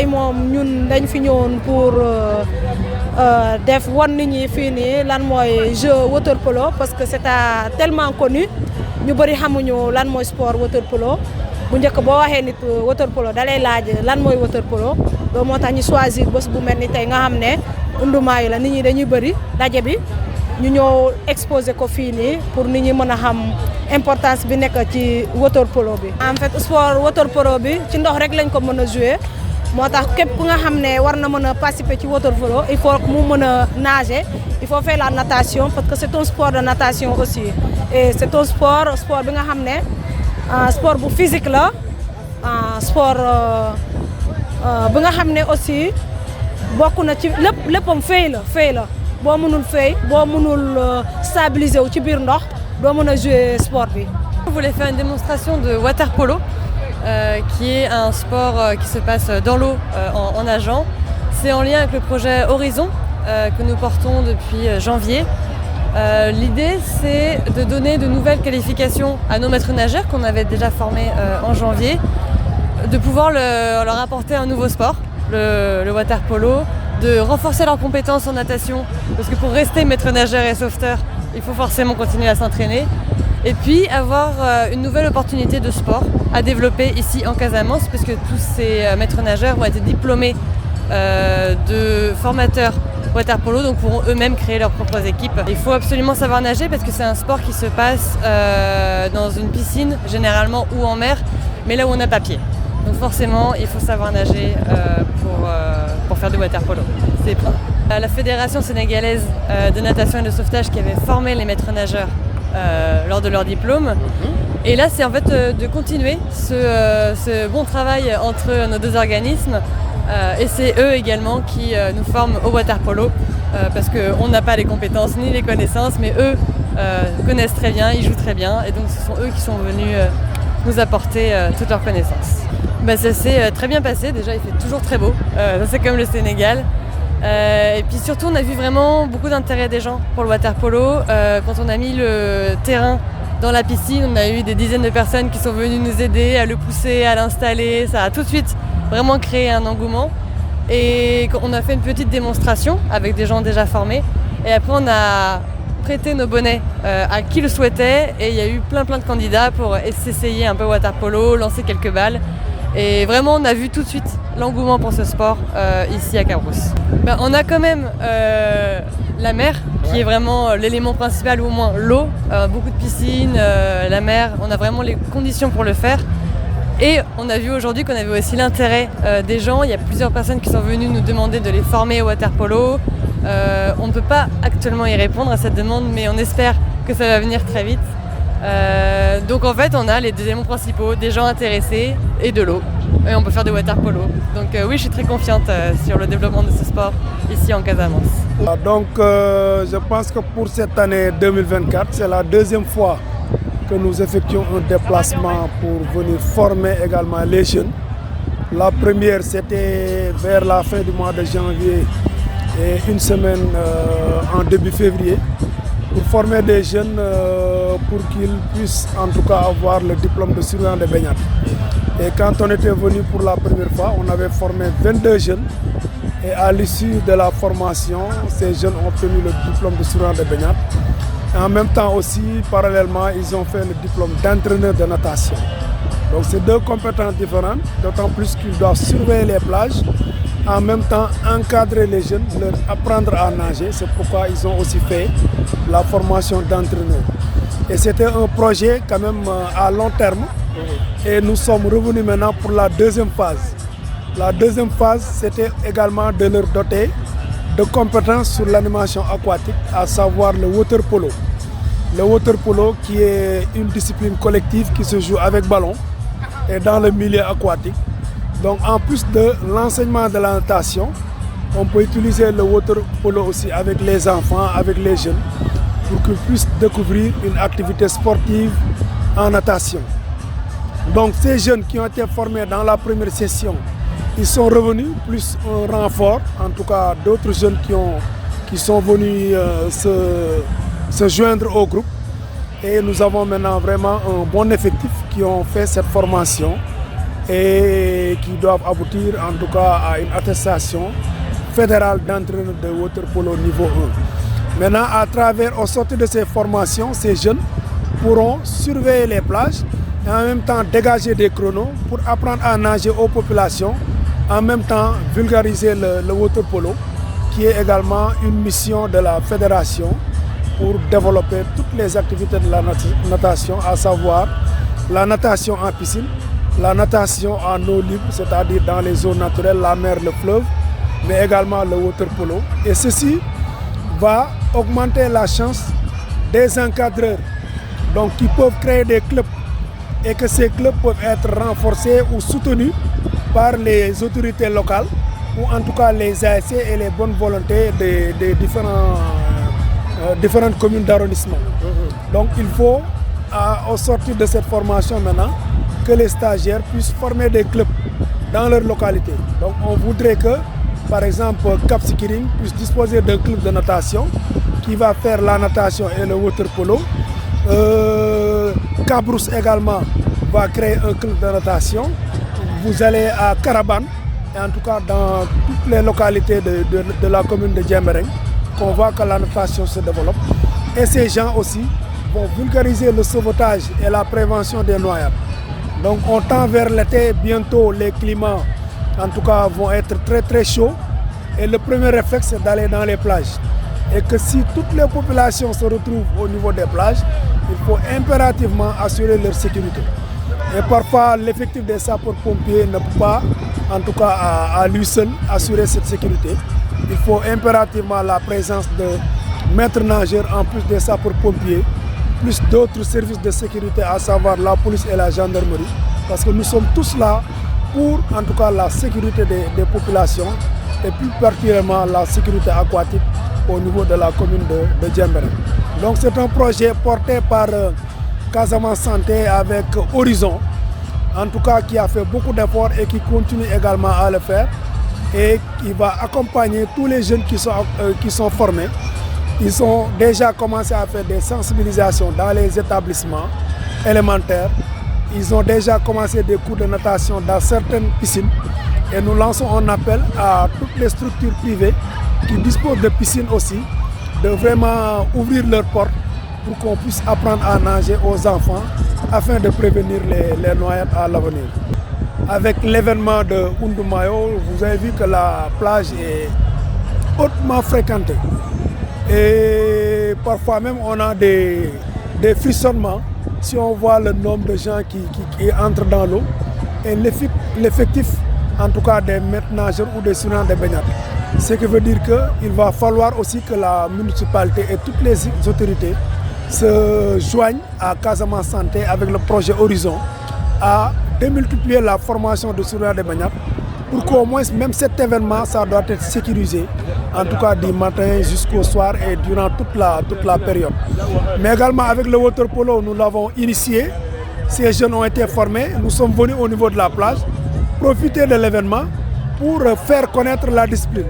moom ñun dañ fi ñëwoon pour def wan nit ñi fii nii lan mooy jeu water polo parce que c'est tellement connu ñu bëri xamuñu lan mooy sport water polo bu njëkk boo waxee nit water polo dalay laaj lan mooy water polo loolu moo tax ñu choisir bés bu mel ni tey nga xam ne undumaa yi la nit ñi dañuy bëri daje bi ñu ñëw exposé ko fii nii pour nit ñi mën a xam importance bi nekk ci water polo bi. en fait sport water polo bi ci ndox rek lañ ko mën a jouer moo tax képp ku nga xam ne war na mën a participer ci water polo il faut que mu mën a nager il faut faire la natation parce que c'est un sport de natation aussi et c'est un sport bi nga xam ne sport bu physique la sport bi nga xam ne aussi bokk na ci léppam fay la boo mënul fay boo mënul stabiliser wu ci biir ndox doo mën a jouer sport bi. On voulait faire une démonstration de water polo qui est un sport qui se passe dans l'eau en nageant. C'est en lien avec le projet Horizon que nous portons depuis janvier. L'idée c'est de donner de nouvelles qualifications à nos maîtres nageurs qu'on avait déjà formés en janvier, de pouvoir leur apporter un nouveau sport, le water polo, de renforcer leurs compétences en natation parce que pour rester maître nageur et sauveteur il faut forcément continuer à s'entraîner et puis avoir une nouvelle opportunité de sport à développer ici en Casamance parce que tous ces maîtres nageurs vont être diplômés de formateurs water polo donc pourront eux-mêmes créer leurs propres équipes. Il faut absolument savoir nager parce que c'est un sport qui se passe dans une piscine généralement ou en mer mais là où on n'a pas pied. Donc forcément il faut savoir nager pour faire du water polo. C'est la fédération sénégalaise de natation et de sauvetage qui avait formé les maîtres nageurs lors de leur diplôme. Et là c'est en fait de continuer ce bon travail entre nos deux organismes et c'est eux également qui nous forment au water polo parce qu'on n'a pas les compétences ni les connaissances mais eux connaissent très bien, ils jouent très bien et donc ce sont eux qui sont venus nous apporter toutes leurs connaissances. Ça s'est très bien passé, déjà il fait toujours très beau, c'est comme le Sénégal. Et puis surtout on a vu vraiment beaucoup d'intérêt des gens pour le water polo. Quand on a mis le terrain dans la piscine, on a eu des dizaines de personnes qui sont venues nous aider à le pousser, à l'installer. Ça a tout de suite vraiment créé un engouement. Et on a fait une petite démonstration avec des gens déjà formés. Et après on a prêté nos bonnets à qui le souhaitait. Et il y a eu plein de candidats pour s'essayer un peu au water polo, lancer quelques balles. Et vraiment on a vu tout de suite l'engouement pour ce sport ici à Cabrousse. On a quand même la mer qui est vraiment l'élément principal ou au moins l'eau, beaucoup de piscines, la mer, on a vraiment les conditions pour le faire. Et on a vu aujourd'hui qu'on avait aussi l'intérêt des gens, il y a plusieurs personnes qui sont venues nous demander de les former au water polo. On ne peut pas actuellement y répondre à cette demande mais on espère que ça va venir très vite. Donc en fait on a les deux éléments principaux, des gens intéressés et de l'eau et on peut faire du water polo. Donc oui je suis très confiante sur le développement de ce sport ici en Casamance. Donc je pense que pour cette année 2024 c'est la deuxième fois que nous effectuons un déplacement pour venir former également les jeunes. La première c'était vers la fin du mois de janvier et une semaine en début février. Pour former des jeunes pour qu'ils puissent en tout cas avoir le diplôme de surveillant de baignade. Et quand on était venu pour la première fois, on avait formé 22 jeunes et à l'issue de la formation, ces jeunes ont obtenu le diplôme de surveillant de baignade. Et en même temps aussi, parallèlement, ils ont fait le diplôme d'entraîneur de natation. Donc c'est deux compétences différentes, d'autant plus qu'ils doivent surveiller les plages, en même temps encadrer les jeunes, leur apprendre à nager. C'est pourquoi ils ont aussi fait la formation d'entraîneur. Et c'était un projet quand même à long terme. Et nous sommes revenus maintenant pour la deuxième phase. La deuxième phase, c'était également de leur doter de compétences sur l'animation aquatique, à savoir le water polo. Le water polo qui est une discipline collective qui se joue avec ballon et dans le milieu aquatique. Donc en plus de l'enseignement de la natation, on peut utiliser le water polo aussi avec les enfants, avec les jeunes, pour qu'ils puissent découvrir une activité sportive en natation. Donc ces jeunes qui ont été formés dans la première session, ils sont revenus, plus un renfort, en tout cas d'autres jeunes qui sont venus se joindre au groupe. Et nous avons maintenant vraiment un bon effectif qui ont fait cette formation. et qui doivent aboutir en tout cas à une attestation fédérale d'entraîneur de water polo niveau 1. Maintenant, à travers, au sortir de ces formations, ces jeunes pourront surveiller les plages et en même temps dégager des chronos pour apprendre à nager aux populations, en même temps vulgariser le water polo, qui est également une mission de la fédération pour développer toutes les activités de la natation, à savoir la natation en piscine, la natation en eau libre, c'est-à-dire dans les zones naturelles, la mer, le fleuve, mais également le water polo. Et ceci va augmenter la chance des encadreurs, donc qui peuvent créer des clubs et que ces clubs peuvent être renforcés ou soutenus par les autorités locales ou en tout cas les ASC et les bonnes volontés des différentes communes d'arrondissement. Donc il faut, au sortir de cette formation maintenant, que les stagiaires puissent former des clubs dans leur localité. Donc on voudrait que, par exemple, Cap Skirring puisse disposer d'un club de natation qui va faire la natation et le water polo. Cabrousse également va créer un club de natation. Vous allez à Carabane, et en tout cas dans toutes les localités de la commune de Djembering, qu'on voit que la natation se développe. Et ces gens aussi vont vulgariser le sauvetage et la prévention des noyades. Donc on tend vers l'été, bientôt les climats en tout cas vont être très très chauds et le premier réflexe c'est d'aller dans les plages. Et que si toutes les populations se retrouvent au niveau des plages, il faut impérativement assurer leur sécurité. Et parfois l'effectif des sapeurs-pompiers ne peut pas, en tout cas à lui seul, assurer cette sécurité. Il faut impérativement la présence de maîtres nageurs en plus des sapeurs-pompiers, plus d'autres services de sécurité, à savoir la police et la gendarmerie, parce que nous sommes tous là pour en tout cas la sécurité des populations et plus particulièrement la sécurité aquatique au niveau de la commune de Djembering. Donc c'est un projet porté par Casamance Santé avec Horizon, en tout cas qui a fait beaucoup d'efforts et qui continue également à le faire et qui va accompagner tous les jeunes qui sont formés. Ils ont déjà commencé à faire des sensibilisations dans les établissements élémentaires. Ils ont déjà commencé des cours de natation dans certaines piscines. Et nous lançons un appel à toutes les structures privées qui disposent de piscines aussi, de vraiment ouvrir leurs portes pour qu'on puisse apprendre à nager aux enfants afin de prévenir les noyades à l'avenir. Avec l'événement de Oundoumayo, vous avez vu que la plage est hautement fréquentée. Et parfois même on a des frissonnements si on voit le nombre de gens qui entrent dans l'eau et l'effectif en tout cas des maîtres nageurs ou des surveillants de baignade. Ce qui veut dire qu'il va falloir aussi que la municipalité et toutes les autorités se joignent à Casamance Santé avec le projet Horizon à démultiplier la formation de surveillants de baignade pour qu'au moins même cet événement ça doit être sécurisé, en tout cas du matin jusqu'au soir et durant toute la période. Mais également avec le water polo, nous l'avons initié, ces jeunes ont été formés, nous sommes venus au niveau de la plage, profiter de l'événement pour faire connaître la discipline.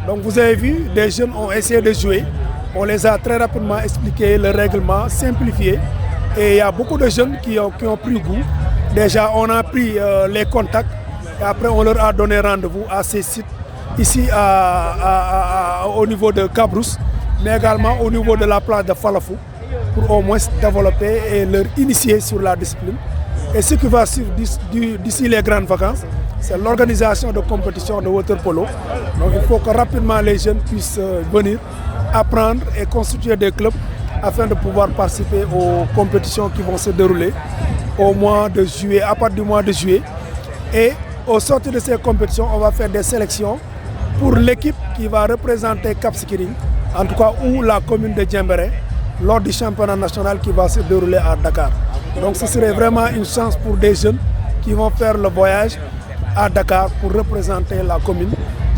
Donc vous avez vu, des jeunes ont essayé de jouer, on les a très rapidement expliqué le règlement, simplifié, et il y a beaucoup de jeunes qui ont pris goût. Déjà on a pris les contacts, et après on leur a donné rendez-vous à ces sites, ici au niveau de Cabrousse, mais également au niveau de la plage de Falafou, pour au moins développer et leur initier sur la discipline. Et ce qui va suivre d'ici les grandes vacances, c'est l'organisation de compétitions de water polo. Donc il faut que rapidement les jeunes puissent venir apprendre et constituer des clubs afin de pouvoir participer aux compétitions qui vont se dérouler au mois de juillet, à partir du mois de juillet. Et au sortir de ces compétitions, on va faire des sélections pour l'équipe qui va représenter Cap Skirring, en tout cas ou la commune de Djembering, lors du championnat national qui va se dérouler à Dakar. Donc ce serait vraiment une chance pour des jeunes qui vont faire le voyage à Dakar pour représenter la commune.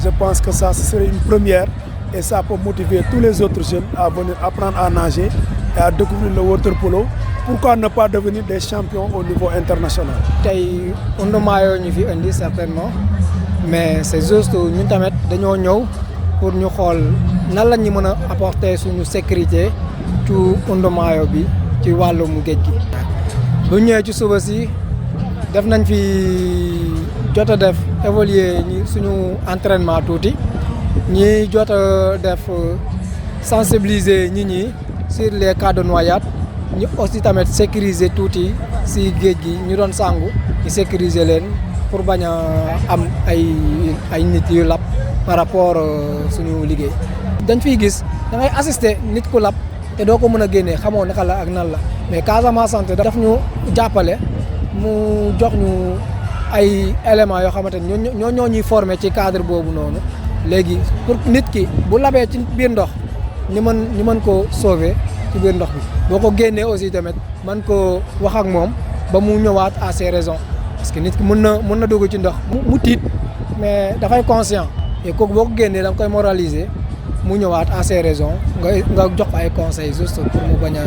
Je pense que ça, ce serait une première et ça peut motiver tous les autres jeunes à venir apprendre à nager et à découvrir le water polo. Pourquoi ne pas devenir des champions au niveau international? Tay Oundoumayo ñu fi indi certainement, mais c'est juste ñun tamit dañoo ñëw pour ñu xool nan la ñu mën a apporter suñu sécurité ci Oundoumayo bi ci wàllum géej gi. Bu ñëwee ci suba si def nañ fi jot a def évoluer suñu entraînement tuuti ñi jot a def sensibiliser nit ñi sur les cas de noyade ñu aussi tamit sécuriser tuuti si géej gi ñu doon sangu ñu sécuriser leen pour bañ a am ay nit yu lab par rapport suñu liggéey. dañ fiy gis da ngay assister nit ku lab te doo ko mën a génnee xamoo naka la ak nan la mais Casamance Santé daf ñu jàppale mu jox ñu ay éléments yoo xamante ni ñoo ñuy former ci cadre boobu noonu léegi pour nit ki bu labee ci biir ndox ñu mën koo sauver ci biir ndox bi boo ko génnee aussi tamit mën koo wax ak moom ba mu ñëwaat à ses raisons parce que nit ki mën na dugg ci ndox mu tiit mais dafay conscient et kooku boo ko génnee da nga koy moraliser mu ñëwaat à ses raisons nga jox ko ay conseils juste pour mu bañ a